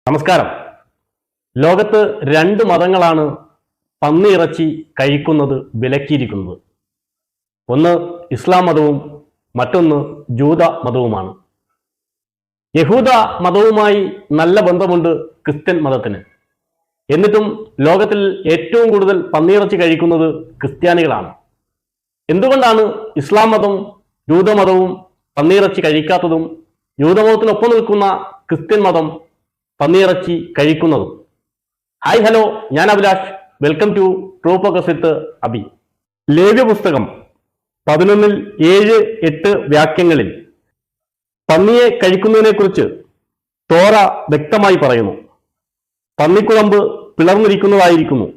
നമസ്കാരം. ലോകത്ത് രണ്ട് മതങ്ങളാണ് പന്നിയിറച്ചി കഴിക്കുന്നത് വിലക്കിയിരിക്കുന്നത്. ഒന്ന് ഇസ്ലാം മതവും മറ്റൊന്ന് ജൂത മതവുമാണ്. യഹൂദ മതവുമായി നല്ല ബന്ധമുണ്ട് ക്രിസ്ത്യൻ മതത്തിന്. എന്നിട്ടും ലോകത്തിൽ ഏറ്റവും കൂടുതൽ പന്നിയിറച്ചി കഴിക്കുന്നത് ക്രിസ്ത്യാനികളാണ്. എന്തുകൊണ്ടാണ് ഇസ്ലാം മതവും ജൂതമതവും പന്നിയിറച്ചി കഴിക്കാത്തതും ജൂതമതത്തിനൊപ്പം നിൽക്കുന്ന ക്രിസ്ത്യൻ മതം പന്നിയിറച്ചി കഴിക്കുന്നതും? ഹായ് ഹലോ, ഞാൻ Abhilash. Welcome to True Focus with Abhi. ലേവ്യ പുസ്തകം 11:7-8 വാക്യങ്ങളിൽ പന്നിയെ കഴിക്കുന്നതിനെ കുറിച്ച് തോറ വ്യക്തമായി പറയുന്നു. പന്നിക്കുളമ്പ് പിളർന്നിരിക്കുന്നതായിരിക്കുന്നു.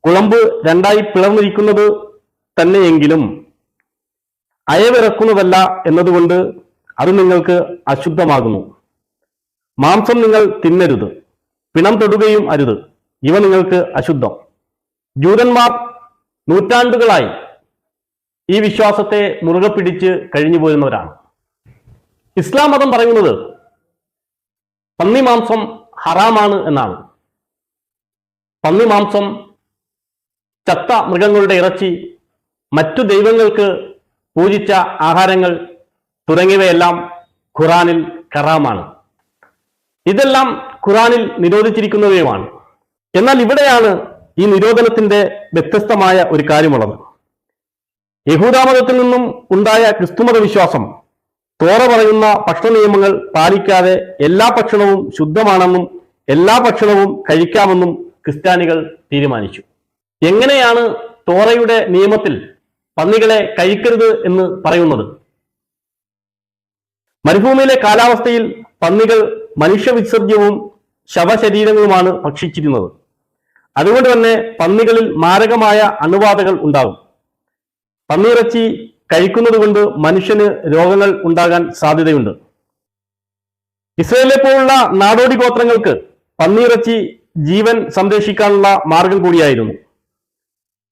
കുളമ്പ് രണ്ടായി പിളർന്നിരിക്കുന്നത് തന്നെയെങ്കിലും അയവിറക്കുന്നതല്ല എന്നതുകൊണ്ട് അത് നിങ്ങൾക്ക് അശുദ്ധമാകുന്നു. മാംസം നിങ്ങൾ തിന്നരുത്, പിണം തൊടുകയും അരുത്, ഇവ നിങ്ങൾക്ക് അശുദ്ധം. ജൂതന്മാർ നൂറ്റാണ്ടുകളായി ഈ വിശ്വാസത്തെ മുറുകെ പിടിച്ച് കഴിഞ്ഞു പോരുന്നവരാണ്. ഇസ്ലാം മതം പറയുന്നത് പന്നി മാംസം ഹറാമാണ് എന്നാണ്. പന്നി മാംസം, ചത്ത മൃഗങ്ങളുടെ ഇറച്ചി, മറ്റു ദൈവങ്ങൾക്ക് പൂജിച്ച ആഹാരങ്ങൾ തുടങ്ങിയവയെല്ലാം ഖുറാനിൽ ഹറാമാണ്. ഇതെല്ലാം ഖുറാനിൽ നിരോധിച്ചിരിക്കുന്നവയുമാണ്. എന്നാൽ ഇവിടെയാണ് ഈ നിരോധനത്തിന്റെ വ്യത്യസ്തമായ ഒരു കാര്യമുള്ളത്. യഹൂദമതത്തിൽ നിന്നും ഉണ്ടായ ക്രിസ്തുമത വിശ്വാസം തോറ പറയുന്ന ഭക്ഷണ നിയമങ്ങൾ പാലിക്കാതെ എല്ലാ ഭക്ഷണവും ശുദ്ധമാണെന്നും എല്ലാ ഭക്ഷണവും കഴിക്കാമെന്നും ക്രിസ്ത്യാനികൾ തീരുമാനിച്ചു. എങ്ങനെയാണ് തോറയുടെ നിയമത്തിൽ പന്നികളെ കഴിക്കരുത് എന്ന് പറയുന്നത്? മരുഭൂമിയിലെ കാലാവസ്ഥയിൽ പന്നികൾ മനുഷ്യവിസർജ്യവും ശവശരീരങ്ങളുമാണ് ഭക്ഷിച്ചിരുന്നത്. അതുകൊണ്ട് തന്നെ പന്നികളിൽ മാരകമായ അണുബാധകൾ ഉണ്ടാകും. പന്നിയിറച്ചി കഴിക്കുന്നത് കൊണ്ട് മനുഷ്യന് രോഗങ്ങൾ ഉണ്ടാകാൻ സാധ്യതയുണ്ട്. ഇസ്രായേലിനെ പോലുള്ള നാടോടി ഗോത്രങ്ങൾക്ക് പന്നിയിറച്ചി ജീവൻ സംരക്ഷിക്കാനുള്ള മാർഗം കൂടിയായിരുന്നു.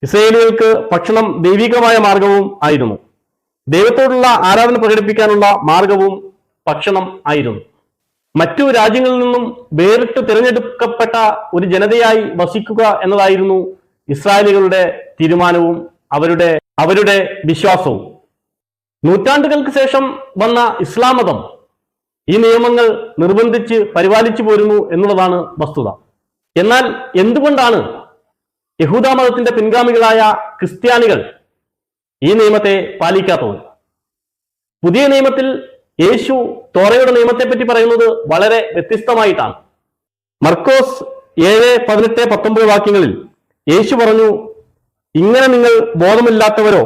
ഇസ്രായേലികൾക്ക് ഭക്ഷണം ദൈവികമായ മാർഗവും ആയിരുന്നു. ദൈവത്തോടുള്ള ആരാധന പ്രകടിപ്പിക്കാനുള്ള മാർഗവും ഭക്ഷണം ആയിരുന്നു. മറ്റു രാജ്യങ്ങളിൽ നിന്നും വേറിട്ട് തിരഞ്ഞെടുക്കപ്പെട്ട ഒരു ജനതയായി വസിക്കുക എന്നതായിരുന്നു ഇസ്രായേലികളുടെ തീരുമാനവും അവരുടെ വിശ്വാസവും. നൂറ്റാണ്ടുകൾക്ക് ശേഷം വന്ന ഇസ്ലാം മതം ഈ നിയമങ്ങൾ നിർബന്ധിച്ച് പരിപാലിച്ചു പോരുന്നു എന്നുള്ളതാണ് വസ്തുത. എന്നാൽ എന്തുകൊണ്ടാണ് യഹൂദ മതത്തിന്റെ പിൻഗാമികളായ ക്രിസ്ത്യാനികൾ ഈ നിയമത്തെ പാലിക്കാത്തത്? പുതിയ നിയമത്തിൽ യേശു തോറയുടെ നിയമത്തെപ്പറ്റി പറയുന്നത് വളരെ വ്യത്യസ്തമായിട്ടാണ്. മർക്കോസ് 7:18-19 വാക്യങ്ങളിൽ യേശു പറഞ്ഞു, ഇങ്ങനെ നിങ്ങൾ ബോധമില്ലാത്തവരോ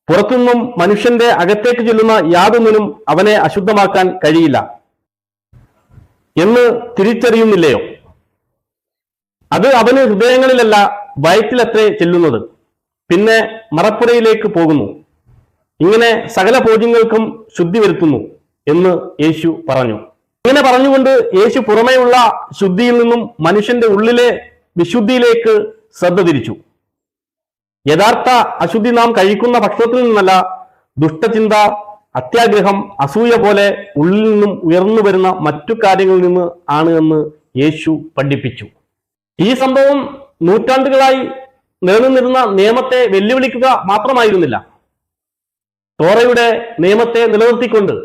പുറത്തുനിന്നും മനുഷ്യന്റെ അകത്തേക്ക് ചെല്ലുന്ന യാതൊന്നിനും അവനെ അശുദ്ധമാക്കാൻ കഴിയില്ല എന്ന് തിരിച്ചറിയുന്നില്ലയോ? അത് അവന് ഹൃദയങ്ങളിലല്ല വയറ്റിലത്രേ ചെല്ലുന്നത്, പിന്നെ മറപ്പുരയിലേക്ക് പോകുന്നു. ഇങ്ങനെ സകല ഭോജ്യങ്ങൾക്കും ശുദ്ധി വരുത്തുന്നു എന്ന് യേശു പറഞ്ഞു. ഇങ്ങനെ പറഞ്ഞുകൊണ്ട് യേശു പുറമേയുള്ള ശുദ്ധിയിൽ നിന്നും മനുഷ്യന്റെ ഉള്ളിലെ വിശുദ്ധിയിലേക്ക് ശ്രദ്ധ തിരിച്ചു. യഥാർത്ഥ അശുദ്ധി നാം കഴിക്കുന്ന ഭക്ഷണത്തിൽ നിന്നല്ല, ദുഷ്ടചിന്ത, അത്യാഗ്രഹം, അസൂയ പോലെ ഉള്ളിൽ നിന്നും ഉയർന്നു വരുന്ന മറ്റു കാര്യങ്ങളിൽ നിന്ന് ആണ് എന്ന് യേശു പഠിപ്പിച്ചു. ഈ സംഭവം നൂറ്റാണ്ടുകളായി നിലനിന്നിരുന്ന നിയമത്തെ വെല്ലുവിളിക്കുക മാത്രമായിരുന്നില്ല. തോറയുടെ നിയമത്തെ നിലനിർത്തിക്കൊണ്ട്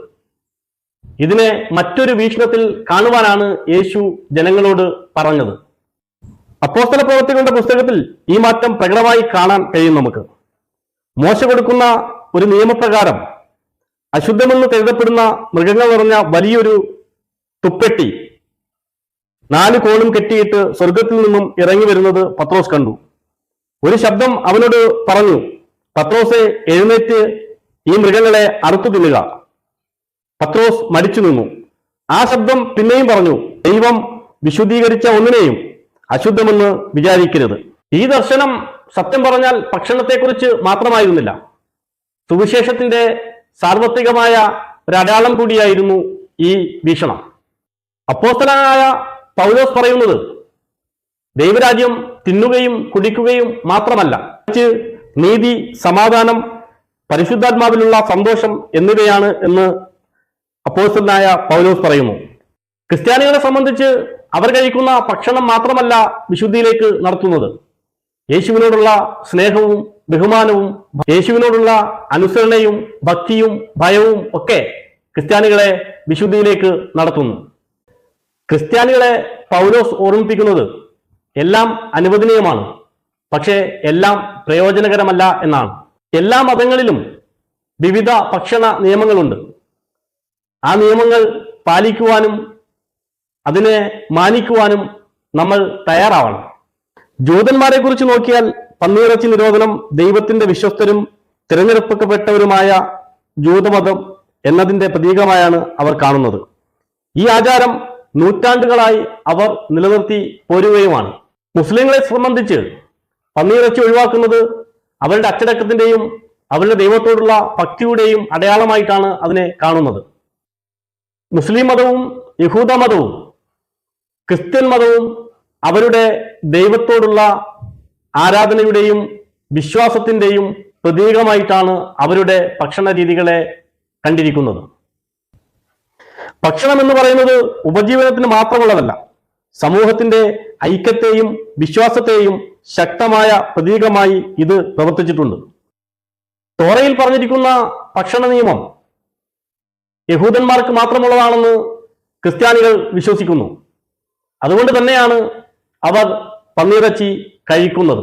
ഇതിനെ മറ്റൊരു വീക്ഷണത്തിൽ കാണുവാനാണ് യേശു ജനങ്ങളോട് പറഞ്ഞത്. അപ്പോസ്തല പ്രവൃത്തികളുടെ പുസ്തകത്തിൽ ഈ മാറ്റം പ്രകടമായി കാണാൻ കഴിയും നമുക്ക്. മോശ കൊടുക്കുന്ന ഒരു നിയമപ്രകാരം അശുദ്ധമെന്ന് കരുതപ്പെടുന്ന മൃഗങ്ങൾ നിറഞ്ഞ വലിയൊരു തുപ്പെട്ടി 4 കോണും കെട്ടിയിട്ട് സ്വർഗത്തിൽ നിന്നും ഇറങ്ങി വരുന്നത് പത്രോസ് കണ്ടു. ഒരു ശബ്ദം അവനോട് പറഞ്ഞു, പത്രോസെ, എഴുന്നേറ്റ് ഈ മൃഗങ്ങളെ അറുത്തു തിന്നുക. പത്രോസ് മടിച്ചു നിന്നു. ആ ശബ്ദം പിന്നെയും പറഞ്ഞു, ദൈവം വിശുദ്ധീകരിച്ച ഒന്നിനെയും അശുദ്ധമെന്ന് വിചാരിക്കരുത്. ഈ ദർശനം സത്യം പറഞ്ഞാൽ ഭക്ഷണത്തെക്കുറിച്ച് മാത്രമായിരുന്നില്ല, സുവിശേഷത്തിന്റെ സാർവത്രികമായ ഒരു അടയാളം കൂടിയായിരുന്നു ഈ വീക്ഷണം. അപ്പോസ്തലനായ പൗലോസ് പറയുന്നത് ദൈവരാജ്യം തിന്നുകയും കുടിക്കുകയും മാത്രമല്ല, മറിച്ച് നീതി, സമാധാനം, പരിശുദ്ധാത്മാവിലുള്ള സന്തോഷം എന്നിവയാണ് എന്ന് അപ്പോസ്തലനായ പൗലോസ് പറയുന്നു. ക്രിസ്ത്യാനികളെ സംബന്ധിച്ച് അവർ കഴിക്കുന്ന ഭക്ഷണം മാത്രമല്ല വിശുദ്ധിയിലേക്ക് നടത്തുന്നത്. യേശുവിനോടുള്ള സ്നേഹവും ബഹുമാനവും യേശുവിനോടുള്ള അനുസരണയും ഭക്തിയും ഭയവും ഒക്കെ ക്രിസ്ത്യാനികളെ വിശുദ്ധിയിലേക്ക് നടത്തുന്നു. ക്രിസ്ത്യാനികളെ പൗലോസ് ഓർമ്മിപ്പിക്കുന്നത് എല്ലാം അനുവദനീയമാണ്, പക്ഷേ എല്ലാം പ്രയോജനകരമല്ല എന്നാണ്. എല്ലാ മതങ്ങളിലും വിവിധ ഭക്ഷണ നിയമങ്ങളുണ്ട്. ആ നിയമങ്ങൾ പാലിക്കുവാനും അതിനെ മാനിക്കുവാനും നമ്മൾ തയ്യാറാവണം. ജൂതന്മാരെ കുറിച്ച് നോക്കിയാൽ പന്നിയിറച്ചി നിരോധനം ദൈവത്തിന്റെ വിശ്വസ്തരും തിരഞ്ഞെടുക്കപ്പെട്ടവരുമായ ജൂതമതം എന്നതിന്റെ പ്രതീകമായാണ് അവർ കാണുന്നത്. ഈ ആചാരം നൂറ്റാണ്ടുകളായി അവർ നിലനിർത്തി പോരുകയുമാണ്. മുസ്ലിങ്ങളെ സംബന്ധിച്ച് പന്നിയിറച്ചി ഒഴിവാക്കുന്നത് അവരുടെ അച്ചടക്കത്തിന്റെയും അവരുടെ ദൈവത്തോടുള്ള ഭക്തിയുടെയും അടയാളമായിട്ടാണ് അതിനെ കാണുന്നത്. മുസ്ലിം മതവും യഹൂദ മതവും ക്രിസ്ത്യൻ മതവും അവരുടെ ദൈവത്തോടുള്ള ആരാധനയുടെയും വിശ്വാസത്തിന്റെയും പ്രതീകമായിട്ടാണ് അവരുടെ ഭക്ഷണ രീതികളെ കണ്ടിരിക്കുന്നത്. ഭക്ഷണം എന്ന് പറയുന്നത് ഉപജീവനത്തിന് മാത്രമുള്ളതല്ല, സമൂഹത്തിന്റെ ഐക്യത്തെയും വിശ്വാസത്തെയും ശക്തമായ പ്രതീകമായി ഇത് പ്രവർത്തിച്ചിട്ടുണ്ട്. തോറയിൽ പറഞ്ഞിരിക്കുന്ന ഭക്ഷണ നിയമം യഹൂദന്മാർക്ക് മാത്രമുള്ളതാണെന്ന് ക്രിസ്ത്യാനികൾ വിശ്വസിക്കുന്നു. അതുകൊണ്ട് തന്നെയാണ് അവർ പന്നിയിറച്ചി കഴിക്കുന്നത്.